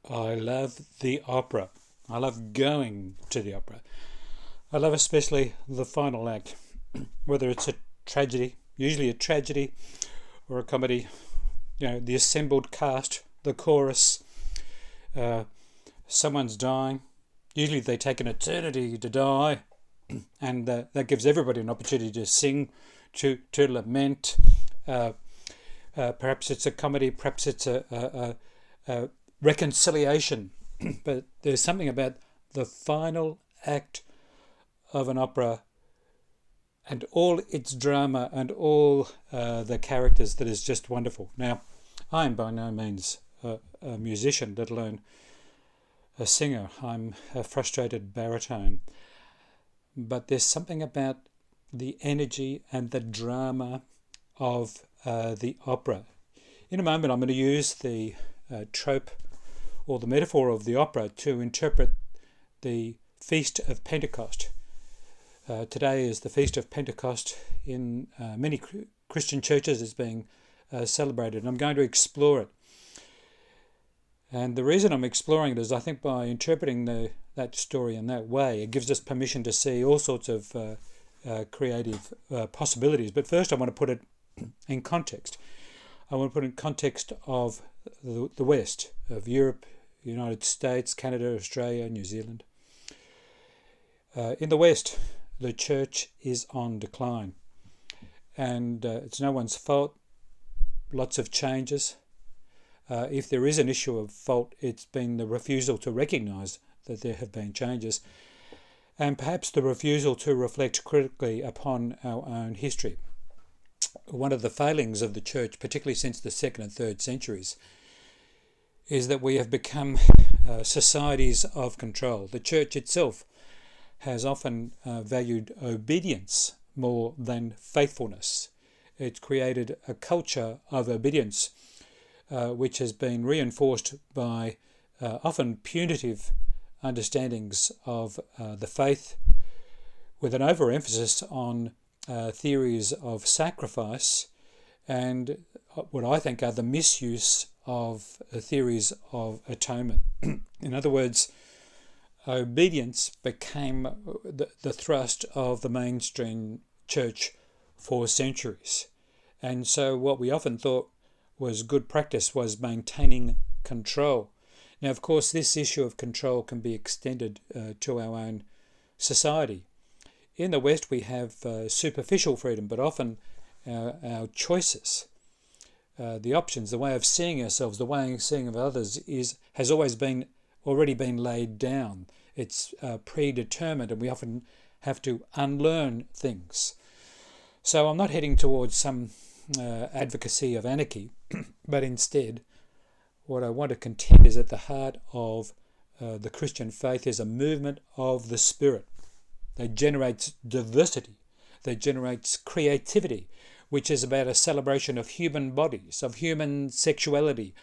I love the opera. I love going to the opera. I love especially the final act, whether it's a tragedy, usually a tragedy, or a comedy. The assembled cast, the chorus, uh, someone's dying. Usually they take an eternity to die, and that gives everybody an opportunity to sing, to lament. Uh, Perhaps it's a comedy, perhaps it's a reconciliation. But there's something about the final act of an opera and all its drama and all the characters that is just wonderful. Now, I am by no means a musician, let alone a singer. I'm a frustrated baritone. But there's something about the energy and the drama of the opera. In a moment, I'm going to use the trope or the metaphor of the opera to interpret the Feast of Pentecost. Today is the Feast of Pentecost. In many Christian churches is being celebrated, and I'm going to explore it. And the reason I'm exploring it is I think by interpreting that story in that way, it gives us permission to see all sorts of creative possibilities. But first I want to put it in context. I want to put it in context of the West, of Europe, United States, Canada, Australia, New Zealand. In the West, the church is on decline. And it's no one's fault. Lots of changes. If there is an issue of fault, it's been the refusal to recognise that there have been changes, and perhaps the refusal to reflect critically upon our own history. One of the failings of the church, particularly since the 2nd and 3rd centuries, is that we have become societies of control. The church itself has often valued obedience more than faithfulness. It's created a culture of obedience which has been reinforced by often punitive understandings of the faith, with an overemphasis on theories of sacrifice and what I think are the misuse of theories of atonement. In other words, obedience became the thrust of the mainstream church for centuries. And so what we often thought was good practice was maintaining control. Now, of course, this issue of control can be extended to our own society. In the West, we have superficial freedom, but often our choices, the options, the way of seeing ourselves, the way of seeing of others has already been laid down. It's predetermined, and we often have to unlearn things. So I'm not heading towards some advocacy of anarchy, but instead what I want to contend is at the heart of the Christian faith is a movement of the Spirit that generates diversity, that generates creativity, which is about a celebration of human bodies, of human sexuality,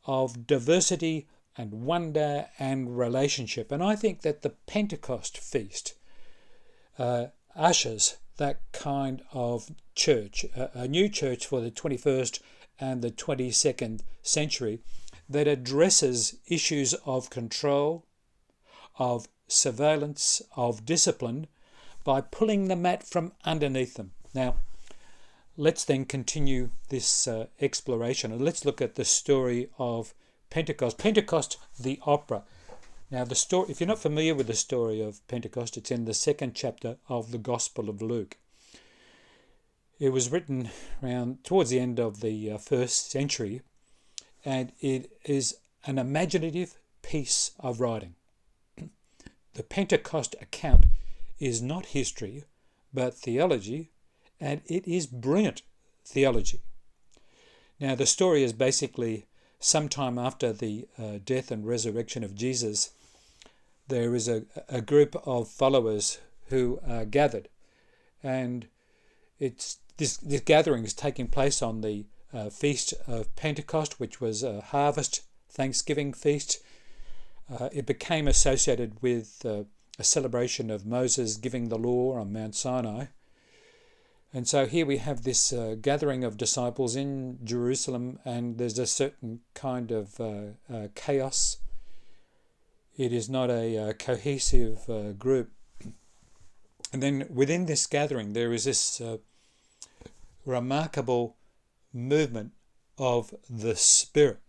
of diversity and wonder and relationship. And I think that the Pentecost feast ushers that kind of church, a new church for the 21st and the 22nd century that addresses issues of control, of surveillance, of discipline by pulling the mat from underneath them. Now, let's then continue this exploration and let's look at the story of Pentecost. Pentecost, the opera. Now, the story, if you're not familiar with the story of Pentecost, it's in the 2nd chapter of the Gospel of Luke. It was written around towards the end of the 1st century, and it is an imaginative piece of writing. The Pentecost account is not history, but theology, and it is brilliant theology. Now, the story is basically sometime after the death and resurrection of Jesus, there is a group of followers who are gathered, and this gathering is taking place on the Feast of Pentecost, which was a harvest Thanksgiving feast. It became associated with a celebration of Moses giving the law on Mount Sinai. And so here we have this gathering of disciples in Jerusalem, and there's a certain kind of chaos It is not a cohesive group. And then within this gathering, there is this remarkable movement of the Spirit.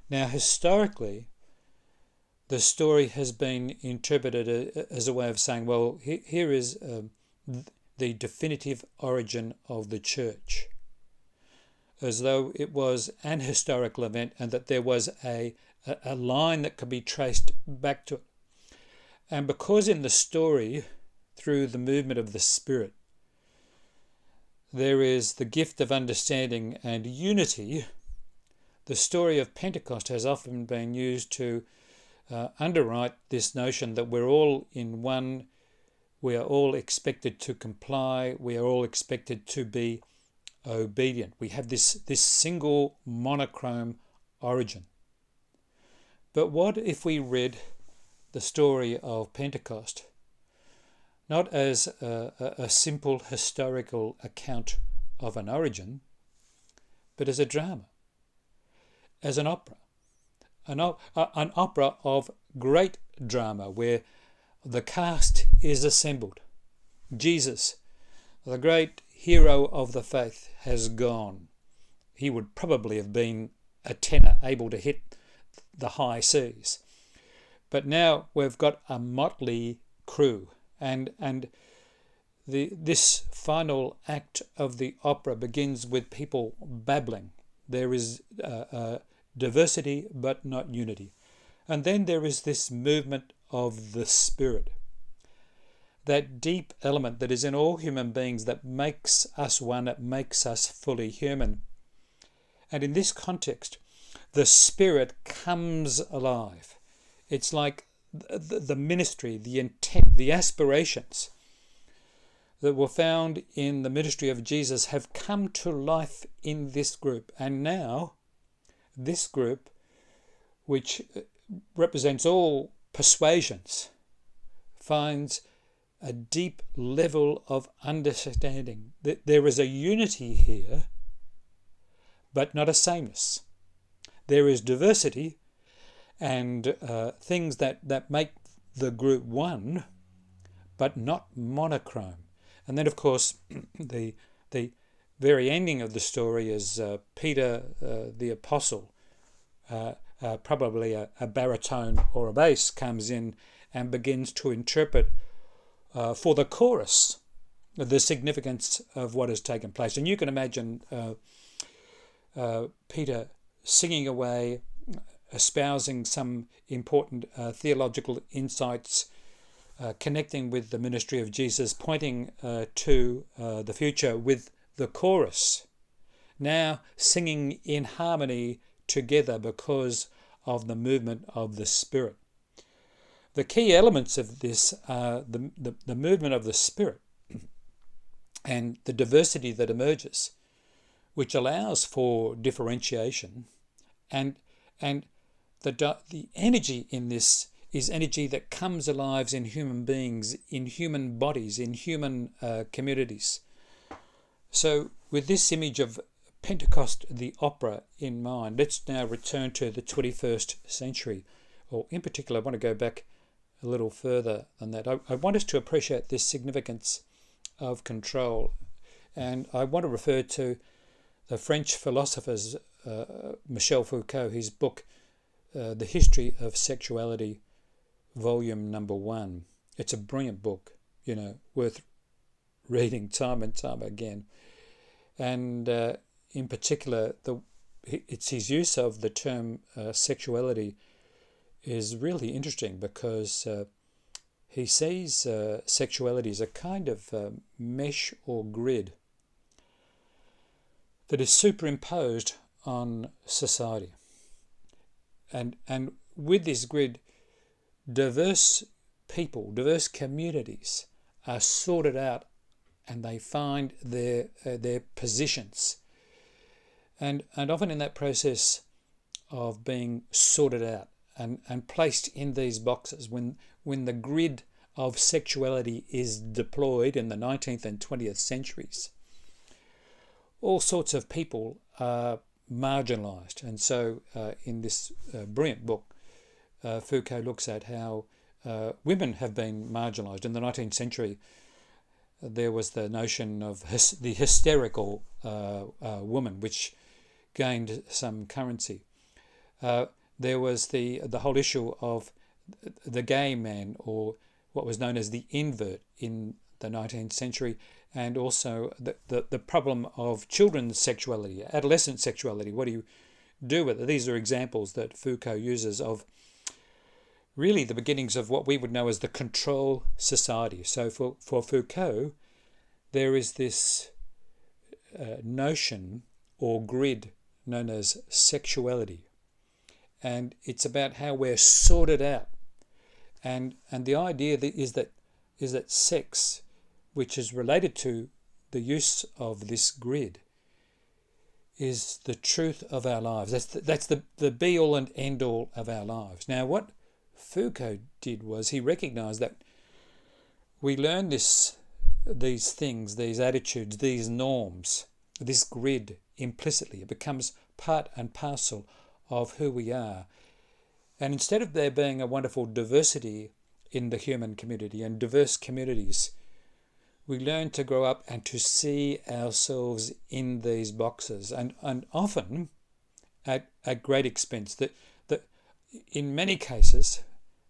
Now, historically, the story has been interpreted as a way of saying, well, here is the definitive origin of the church, as though it was an historical event and that there was a line that could be traced back to it. And because in the story, through the movement of the Spirit, there is the gift of understanding and unity, the story of Pentecost has often been used to underwrite this notion that we're all in one, we are all expected to comply, we are all expected to be obedient. We have this single monochrome origin. But what if we read the story of Pentecost not as a simple historical account of an origin, but as a drama, as an opera, an opera of great drama where the cast is assembled. Jesus, the great hero of the faith, has gone. He would probably have been a tenor, able to hit the high C's. But now we've got a motley crew, and this final act of the opera begins with people babbling. There is diversity but not unity. And then there is this movement of the Spirit, that deep element that is in all human beings that makes us one, that makes us fully human. And in this context, the Spirit comes alive. It's like the ministry, the intent, the aspirations that were found in the ministry of Jesus have come to life in this group. And now this group, which represents all persuasions, finds a deep level of understanding that there is a unity here, but not a sameness. There is diversity and things that make the group one, but not monochrome. And then, of course, the very ending of the story is Peter, the apostle, probably a baritone or a bass, comes in and begins to interpret for the chorus the significance of what has taken place. And you can imagine Peter singing away, espousing some important theological insights, connecting with the ministry of Jesus, pointing to the future with the chorus, now singing in harmony together because of the movement of the Spirit. The key elements of this are the movement of the Spirit and the diversity that emerges, which allows for differentiation, and the energy in this is energy that comes alive in human beings, in human bodies, in human communities. So with this image of Pentecost, the opera, in mind, let's now return to the 21st century, or in particular I want to go back a little further than that. I want us to appreciate this significance of control, and I want to refer to the French philosopher's Michel Foucault, his book The History of Sexuality, volume number 1. It's a brilliant book, worth reading time and time again. And in particular, it's his use of the term sexuality is really interesting, because he sees sexuality as a kind of mesh or grid that is superimposed on society. And with this grid, diverse people, diverse communities are sorted out, and they find their positions. And often in that process of being sorted out and placed in these boxes, when the grid of sexuality is deployed in the 19th and 20th centuries, all sorts of people are marginalised. And so in this brilliant book, Foucault looks at how women have been marginalised. In the 19th century, there was the notion of the hysterical woman, which gained some currency. There was the whole issue of the gay man, or what was known as the invert in the 19th century, and also the problem of children's sexuality, adolescent sexuality. What do you do with it? These are examples that Foucault uses of really the beginnings of what we would know as the control society. So for Foucault, there is this notion or grid known as sexuality. And it's about how we're sorted out. And the idea is that sex, which is related to the use of this grid, is the truth of our lives. That's the be-all and end-all of our lives. Now, what Foucault did was he recognised that we learn these things, these attitudes, these norms, this grid implicitly. It becomes part and parcel of who we are. And instead of there being a wonderful diversity in the human community and diverse communities, we learn to grow up and to see ourselves in these boxes, and often at great expense. That in many cases,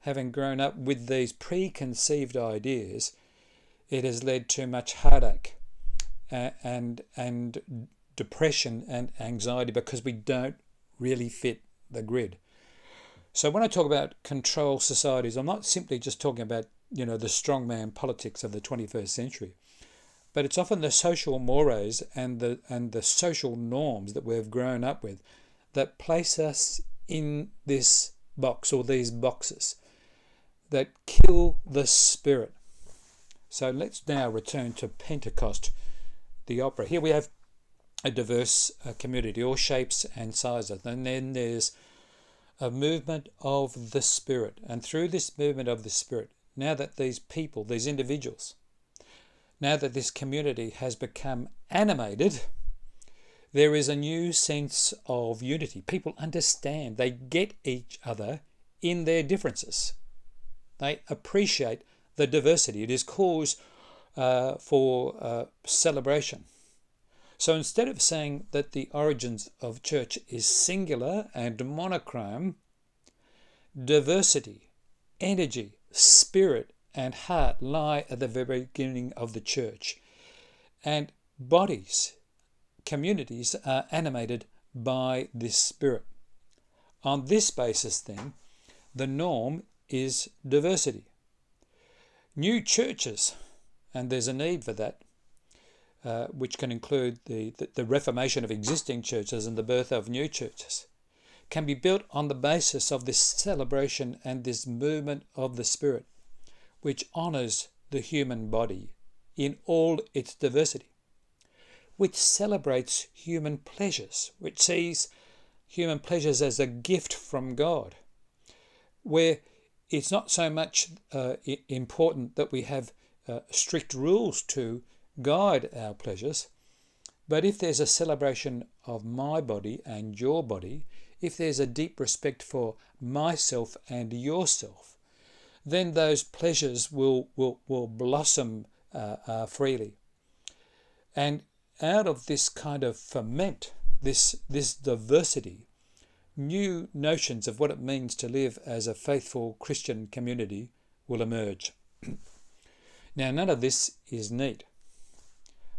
having grown up with these preconceived ideas, it has led to much heartache and depression and anxiety because we don't really fit the grid. So when I talk about control societies, I'm not simply just talking about the strongman politics of the 21st century, but it's often the social mores and the social norms that we've grown up with that place us in this box or these boxes that kill the spirit. So let's now return to Pentecost, the opera. Here we have a diverse community, all shapes and sizes. And then there's a movement of the Spirit. And through this movement of the Spirit, now that these people, these individuals, now that this community has become animated, there is a new sense of unity. People understand, they get each other in their differences. They appreciate the diversity. It is cause for celebration. So instead of saying that the origins of church is singular and monochrome, diversity, energy, spirit and heart lie at the very beginning of the church. And bodies, communities are animated by this spirit. On this basis then, the norm is diversity. New churches, and there's a need for that, which can include the reformation of existing churches and the birth of new churches, can be built on the basis of this celebration and this movement of the Spirit, which honours the human body in all its diversity, which celebrates human pleasures, which sees human pleasures as a gift from God, where it's not so much important that we have strict rules to guide our pleasures, but if there's a celebration of my body and your body, if there's a deep respect for myself and yourself, then those pleasures will blossom freely. And out of this kind of ferment, this diversity, new notions of what it means to live as a faithful Christian community will emerge. Now, none of this is neat,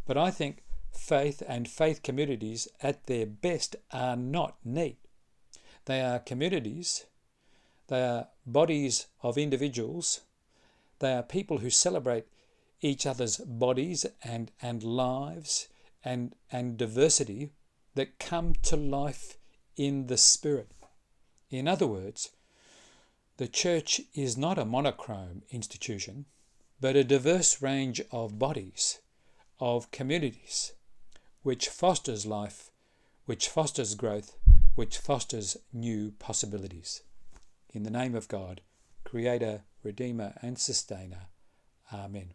but I think faith and faith communities at their best are not neat. They are communities, they are bodies of individuals, they are people who celebrate each other's bodies and lives and diversity that come to life in the Spirit. In other words, the church is not a monochrome institution, but a diverse range of bodies, of communities, which fosters life, which fosters growth, which fosters new possibilities. In the name of God, Creator, Redeemer and Sustainer. Amen.